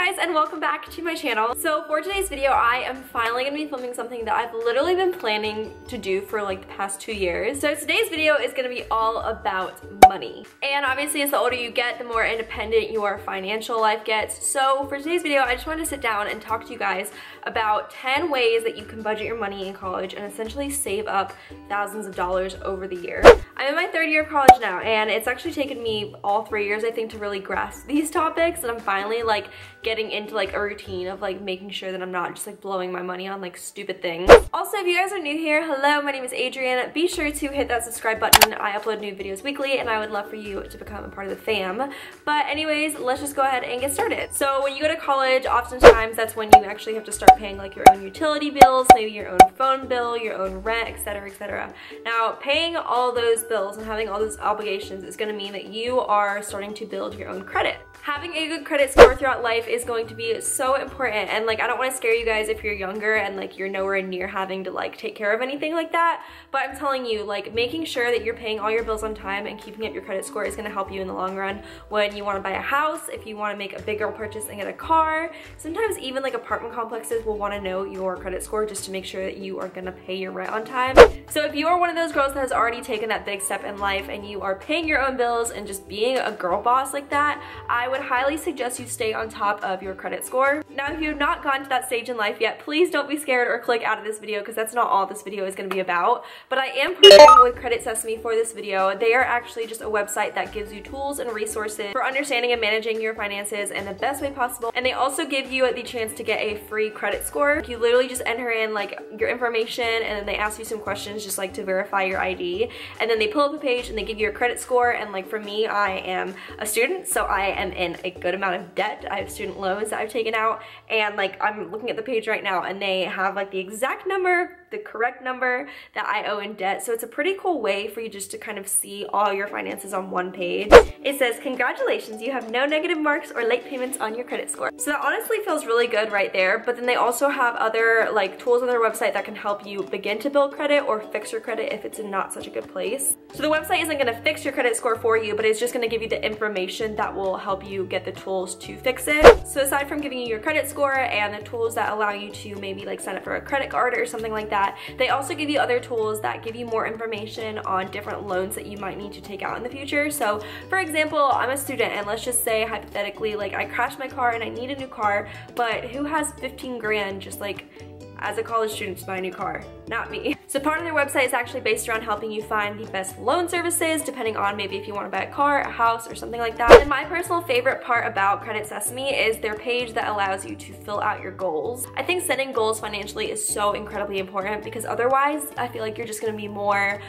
guys, and welcome back to my channel. So for today's video, I am finally gonna be filming something that I've literally been planning to do for like the past 2 years. So today's video is gonna be all about money. And obviously as the older you get, the more independent your financial life gets. So for today's video, I just wanted to sit down and talk to you guys about 10 ways that you can budget your money in college and essentially save up thousands of dollars over the year. I'm in my 3rd year of college now, and it's actually taken me all 3 years, I think, to really grasp these topics, and I'm finally like getting into like a routine of like making sure that I'm not just like blowing my money on like stupid things. Also, if you guys are new here, hello, my name is Adrienne. Be sure to hit that subscribe button. I upload new videos weekly, and I would love for you to become a part of the fam. But anyways, let's just go ahead and get started. So when you go to college, oftentimes that's when you actually have to start paying like your own utility bills, maybe your own phone bill, your own rent, etc, etc. Now, paying all those bills and having all those obligations is going to mean that you are starting to build your own credit. Having a good credit score throughout life is going to be so important, and like I don't want to scare you guys if you're younger and like you're nowhere near having to like take care of anything like that, but I'm telling you, like making sure that you're paying all your bills on time and keeping up your credit score is going to help you in the long run when you want to buy a house, if you want to make a bigger purchase and get a car. Sometimes even like apartment complexes will want to know your credit score just to make sure that you are going to pay your rent on time. So if you are one of those girls that has already taken that big step in life and you are paying your own bills and just being a girl boss like that, I would highly suggest you stay on top of your credit score. Now, if you have not gotten to that stage in life yet, please don't be scared or click out of this video, because that's not all this video is going to be about. But I am partnering with Credit Sesame for this video. They are actually just a website that gives you tools and resources for understanding and managing your finances in the best way possible. And they also give you the chance to get a free credit score. You literally just enter in like your information, and then they ask you some questions just like to verify your ID, and then they pull up a page and they give you your credit score. And like for me, I am a student, so I am in a good amount of debt. I have student loans that I've taken out, and like I'm looking at the page right now and they have like the exact number, the correct number that I owe in debt. So it's a pretty cool way for you just to kind of see all your finances on one page. It says, congratulations, you have no negative marks or late payments on your credit score. So that honestly feels really good right there. But then they also have other like tools on their website that can help you begin to build credit or fix your credit if it's in not such a good place. So the website isn't going to fix your credit score for you, but it's just going to give you the information that will help you get the tools to fix it. So aside from giving you your credit score and the tools that allow you to maybe like sign up for a credit card or something like that, they also give you other tools that give you more information on different loans that you might need to take out in the future. So for example, I'm a student, and let's just say hypothetically like I crashed my car and I need a new car, but who has 15 grand just like as a college student to buy a new car? Not me. So part of their website is actually based around helping you find the best loan services depending on maybe if you want to buy a car, a house, or something like that. And my personal favorite part about Credit Sesame is their page that allows you to fill out your goals. I think setting goals financially is so incredibly important, because otherwise I feel like you're just going to be more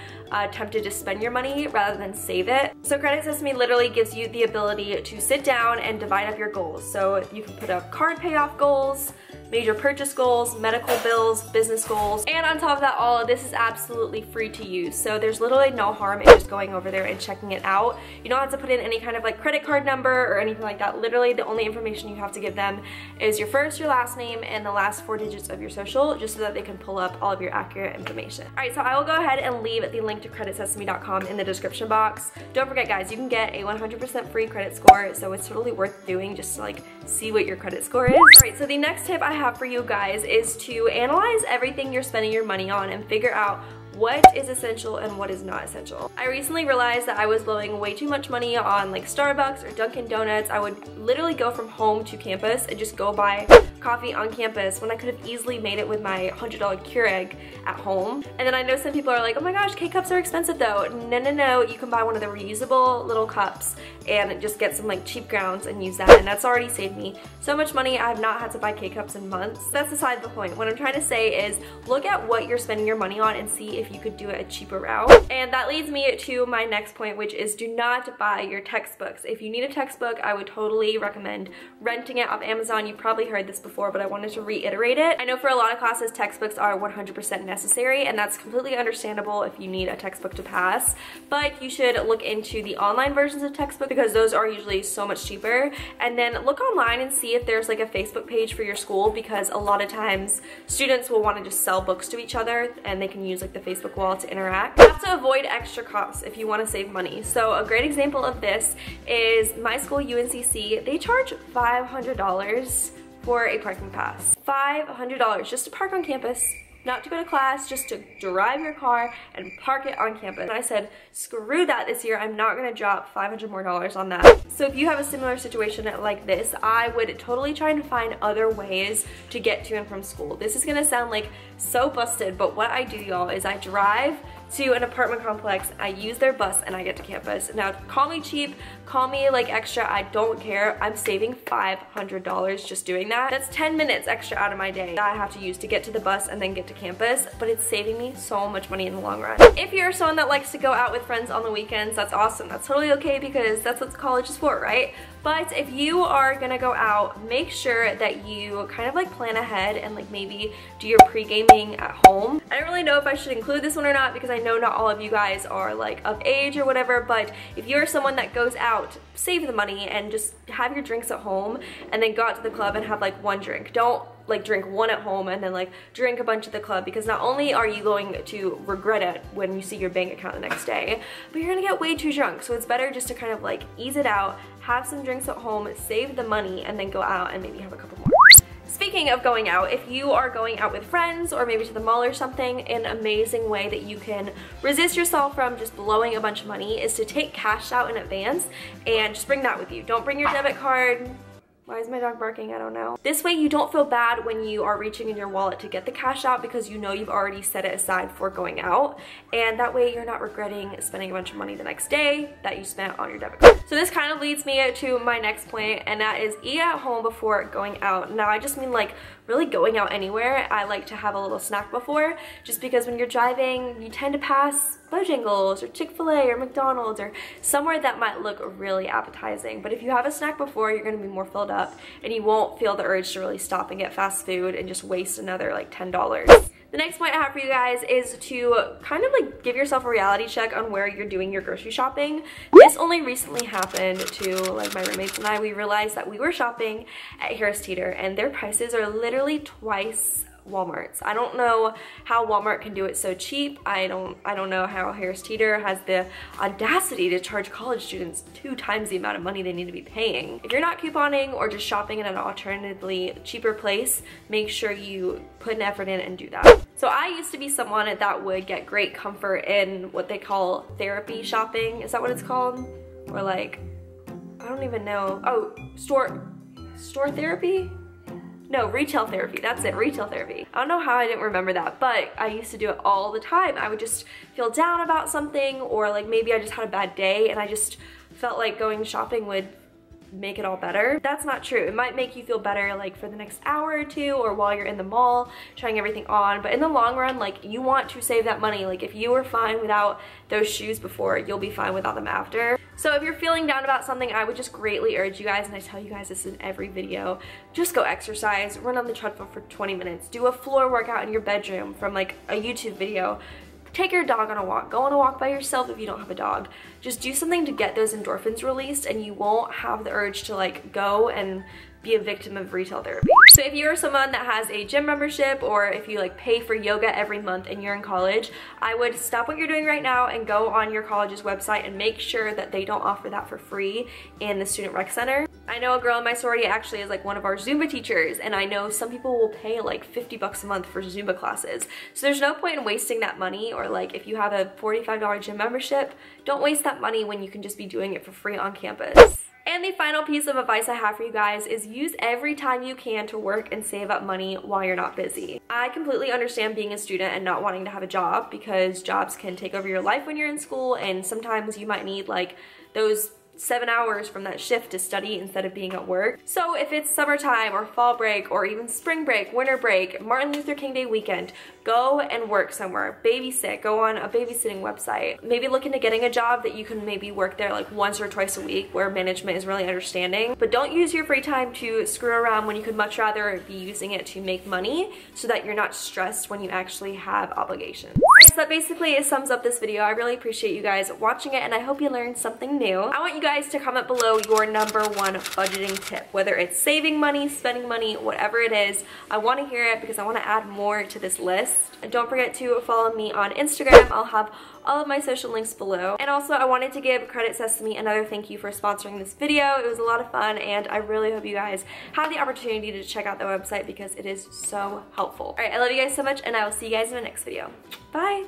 tempted to spend your money rather than save it. So Credit Sesame literally gives you the ability to sit down and divide up your goals. So you can put up card payoff goals, major purchase goals, medical bills, business goals, and on top of that, all of this is absolutely free to use. So there's literally no harm in just going over there and checking it out. You don't have to put in any kind of like credit card number or anything like that. Literally the only information you have to give them is your first, your last name, and the last 4 digits of your social, just so that they can pull up all of your accurate information. All right, so I will go ahead and leave the link to creditsesame.com in the description box. Don't forget guys, you can get a 100% free credit score, so it's totally worth doing just to like see what your credit score is. All right, so the next tip I have for you guys is to analyze everything you're spending your money on and figure out what is essential and what is not essential. I recently realized that I was blowing way too much money on like Starbucks or Dunkin' Donuts. I would literally go from home to campus and just go buy coffee on campus when I could have easily made it with my $100 Keurig at home. And then I know some people are like, oh my gosh, K-cups are expensive though. No, you can buy one of the reusable little cups and just get some like cheap grounds and use that, and that's already saved me so much money. I have not had to buy K-cups in months. That's aside the point. What I'm trying to say is look at what you're spending your money on and see if you could do it a cheaper route. And that leads me to my next point, which is do not buy your textbooks. If you need a textbook, I would totally recommend renting it off Amazon. You've probably heard this before. before, but I wanted to reiterate it. I know for a lot of classes, textbooks are 100% necessary, and that's completely understandable if you need a textbook to pass, but you should look into the online versions of textbooks because those are usually so much cheaper. And then look online and see if there's like a Facebook page for your school, because a lot of times students will want to just sell books to each other and they can use like the Facebook wall to interact. You have to avoid extra costs if you want to save money. So a great example of this is my school, UNCC. They charge $500 for a parking pass. $500 just to park on campus. Not to go to class, just to drive your car and park it on campus. And I said, screw that this year. I'm not gonna drop $500 more on that. So if you have a similar situation like this, I would totally try and find other ways to get to and from school. This is gonna sound like so busted, but what I do, y'all, is I drive to an apartment complex, I use their bus, and I get to campus. Now, call me cheap, call me like extra, I don't care. I'm saving $500 just doing that. That's 10 minutes extra out of my day that I have to use to get to the bus and then get to campus, but it's saving me so much money in the long run. If you're someone that likes to go out with friends on the weekends, that's awesome. That's totally okay because that's what college is for, right? But if you are gonna go out, make sure that you kind of like plan ahead and like maybe do your pre-gaming at home. I don't really know if I should include this one or not because I know not all of you guys are like of age or whatever, but if you're someone that goes out, save the money and just have your drinks at home and then go out to the club and have like one drink. Don't like drink one at home and then like drink a bunch at the club, because not only are you going to regret it when you see your bank account the next day, but you're gonna get way too drunk. So it's better just to kind of like ease it out, have some drinks at home, save the money, and then go out and maybe have a couple more. Speaking of going out, if you are going out with friends or maybe to the mall or something, an amazing way that you can resist yourself from just blowing a bunch of money is to take cash out in advance and just bring that with you. Don't bring your debit card. Why is my dog barking? I don't know. This way you don't feel bad when you are reaching in your wallet to get the cash out because you know you've already set it aside for going out, and that way you're not regretting spending a bunch of money the next day that you spent on your debit card. So this kind of leads me to my next point, and that is eat at home before going out. Now I just mean like really going out anywhere. I like to have a little snack before, just because when you're driving you tend to pass Bojangles or Chick-fil-A or McDonald's or somewhere that might look really appetizing. But if you have a snack before, you're gonna be more filled up and you won't feel the urge to really stop and get fast food and just waste another like $10. The next point I have for you guys is to kind of like give yourself a reality check on where you're doing your grocery shopping. This only recently happened to like my roommates and I. We realized that we were shopping at Harris Teeter and their prices are literally twice Walmart's. I don't know how Walmart can do it so cheap. I don't know how Harris Teeter has the audacity to charge college students 2 times the amount of money they need to be paying. If you're not couponing or just shopping in an alternatively cheaper place, make sure you put an effort in and do that. So I used to be someone that would get great comfort in what they call therapy shopping. Is that what it's called? Or like, I don't even know. Oh, store therapy? No, retail therapy, that's it, retail therapy. I don't know how I didn't remember that, but I used to do it all the time. I would just feel down about something, or like maybe I just had a bad day and I just felt like going shopping would make it all better. That's not true. It might make you feel better like for the next hour or two or while you're in the mall trying everything on, but in the long run, like you want to save that money. Like if you were fine without those shoes before, you'll be fine without them after. So if you're feeling down about something, I would just greatly urge you guys, and I tell you guys this in every video, just go exercise, run on the treadmill for 20 minutes, do a floor workout in your bedroom from like a YouTube video. Take your dog on a walk. Go on a walk by yourself if you don't have a dog. Just do something to get those endorphins released and you won't have the urge to like go and be a victim of retail therapy. So if you're someone that has a gym membership, or if you like pay for yoga every month and you're in college, I would stop what you're doing right now and go on your college's website and make sure that they don't offer that for free in the student rec center. I know a girl in my sorority actually is like one of our Zumba teachers, and I know some people will pay like 50 bucks a month for Zumba classes. So there's no point in wasting that money, or like if you have a $45 gym membership, don't waste that money when you can just be doing it for free on campus. And the final piece of advice I have for you guys is use every time you can to work and save up money while you're not busy. I completely understand being a student and not wanting to have a job, because jobs can take over your life when you're in school, and sometimes you might need like those 7 hours from that shift to study instead of being at work. So if it's summertime or fall break or even spring break, winter break, Martin Luther King Day weekend, go and work somewhere, babysit, go on a babysitting website. Maybe look into getting a job that you can maybe work there like once or twice a week where management is really understanding. But don't use your free time to screw around when you could much rather be using it to make money so that you're not stressed when you actually have obligations. Alright, so that basically sums up this video. I really appreciate you guys watching it and I hope you learned something new. I want you guys to comment below your #1 budgeting tip, whether it's saving money, spending money, whatever it is. I want to hear it because I want to add more to this list. And don't forget to follow me on Instagram. I'll have all of my social links below. And also I wanted to give Credit Sesame another thank you for sponsoring this video. It was a lot of fun and I really hope you guys have the opportunity to check out their website because it is so helpful. Alright, I love you guys so much and I will see you guys in the next video. Bye!